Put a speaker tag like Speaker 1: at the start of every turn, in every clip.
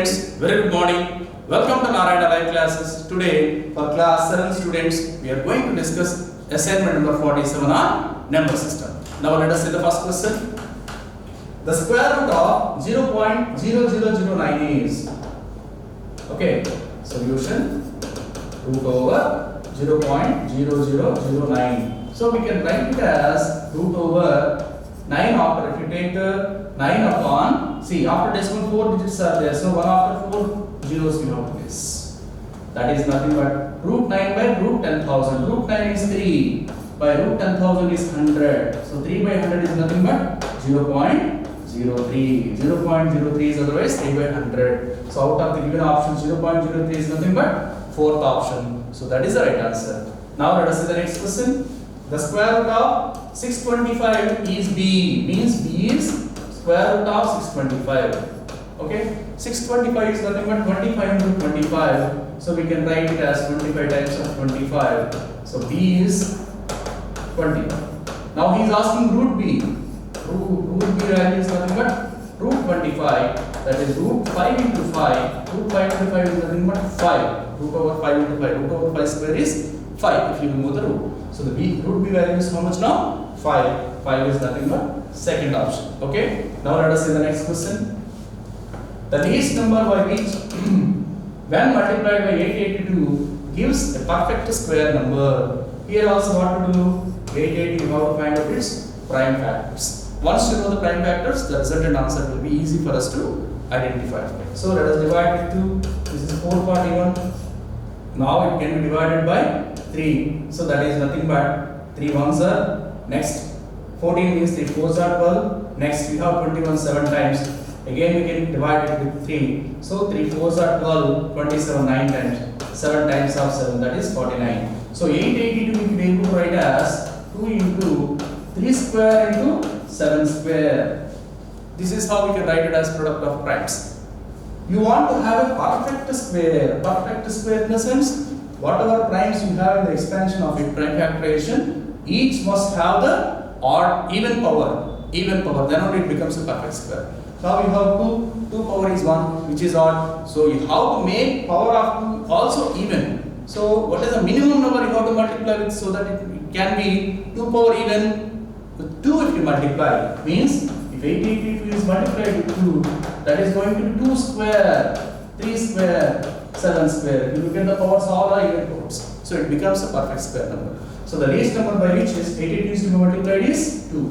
Speaker 1: students, very good morning. Welcome to Narayana Live Classes. Today, for class 7 students, we are going to discuss assignment number 47 on number system. Now let us see the first question. The square root of 0.0009 is, okay, solution root over 0.0009. So we can write it as root over 9 after, if you take 9 upon, see after decimal 4 digits are there, so 1 after 4 zeros we have to place. That is nothing but root 9 by root 10,000. Root 9 is 3, by root 10,000 is 100. So 3 by 100 is nothing but 0.03. 0.03 is otherwise 3 by 100. So out of the given option, 0.03 is nothing but fourth option. So that is the right answer. Now let us see the next question. The square root of 625 is B, means B is square root of 625. Okay, 625 is nothing but 25 into 25. So we can write it as 25 times of 25. So B is 20. Now he is asking root B. Root B value is nothing but root 25. That is root 5 into 5. Root 5 into 5 is nothing but 5. Root over 5 into 5. Root over 5 square is 5 if you remove the root. So the root B value is how much now? 5. 5 is nothing but second option. Okay. Now let us see the next question. The least number by which when multiplied by 882 gives a perfect square number. Here also what to do? 880 you have to find out its prime factors. Once you know the prime factors, the resultant answer will be easy for us to identify. So let us divide it to, this is 441. Now it can be divided by 3. So that is nothing but 3 ones are, next 14 means 3 4s are 12. Next we have 21 7 times. Again we can divide it with 3. So 3 4s are 12, 27 9 times. 7 times of 7, that is 49. So 882 we can able to write as 2 into 3 square into 7 square. This is how we can write it as product of primes. You want to have a perfect square. Perfect square in the sense, whatever primes you have in the expansion of it, prime factorization, each must have the odd even power. Even power, then only it becomes a perfect square. Now you have 2 power is 1, which is odd. So you have to make power of 2 also even. So what is the minimum number you have to multiply with so that it can be 2 power even with 2 if you multiply. Means if 882 is multiplied with 2, that is going to be 2 square, 3 square, 7 square. If you look at the powers, all are even powers. So it becomes a perfect square number. So the least number by which is 882 is to be multiplied is 2.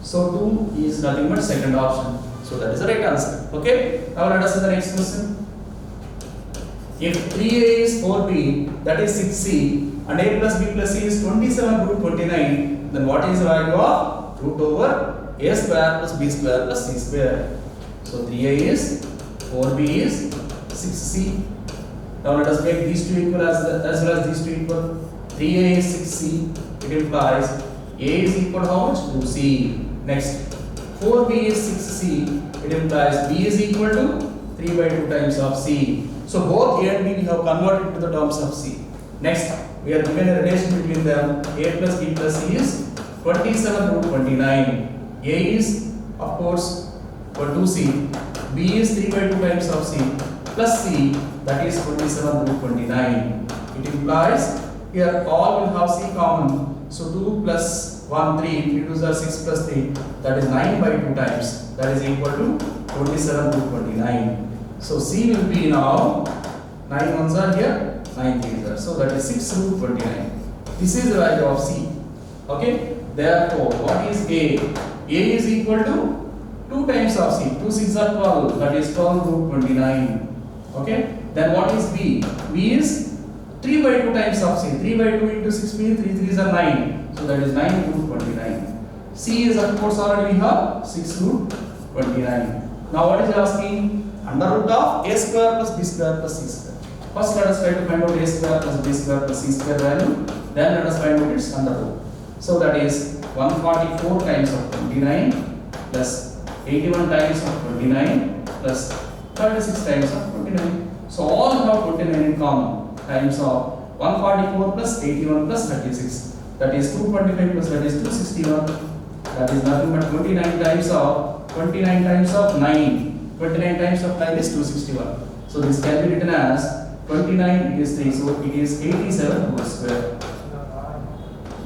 Speaker 1: So 2 is nothing but second option. So that is the right answer. Okay. Now let us see the next question. If 3a is 4b, that is 6c, and a plus b plus c is 27 root 29, then what is the value of root over a square plus b square plus c square? So 3a is 4b is 6c. Now let us make these two equal as well as these two equal. 3a is 6c. It implies a is equal to how much? 2c. Next, 4b is 6c. It implies b is equal to 3 by 2 times of c. So both a and b we have converted to the terms of c. Next, we are given a relation between them. A plus b plus c is 27 root 29. A is of course 2c. B is 3 by 2 times of c plus c, that is 27 root 29. It implies here all will have c common. So 2 plus 1 3, 3 2s are 6 plus 3, that is 9 by 2 times. That is equal to 27 root 29. So c will be now 9 ones are here, 9 3s are. So that is 6 root 29. This is the value of c. Okay. Therefore, what is a? A is equal to 2 times of c. 2 6 are 12. That is 12 root 29. Okay. Then what is b? B is 3 by 2 times of c. 3 by 2 into 6 means 3 3s are 9. So that is 9 root 29. C is of course already we have 6 root 29. Now what is it asking? Under root of a square plus b square plus c square. First let us try to find out a square plus b square plus c square value. Then let us find out its under root. So that is 144 times of 29 plus 81 times of 29 plus 36 times of 29. So all have 29 in common. Times of 144 plus 81 plus 36. That is 225 plus that is 261. That is nothing but 29 times of 9. 29 times of 9 is 261. So this can be written as 29 it is 3. So it is 87 whole square.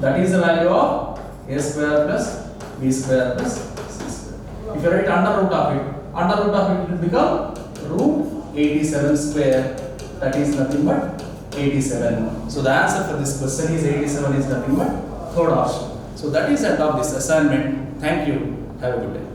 Speaker 1: That is the value of a square plus b square plus c square. If you write under root of it will become root 87 square. That is nothing but 87. So the answer for this question is 87 is nothing but third option. So that is the end of this assignment. Thank you. Have a good day.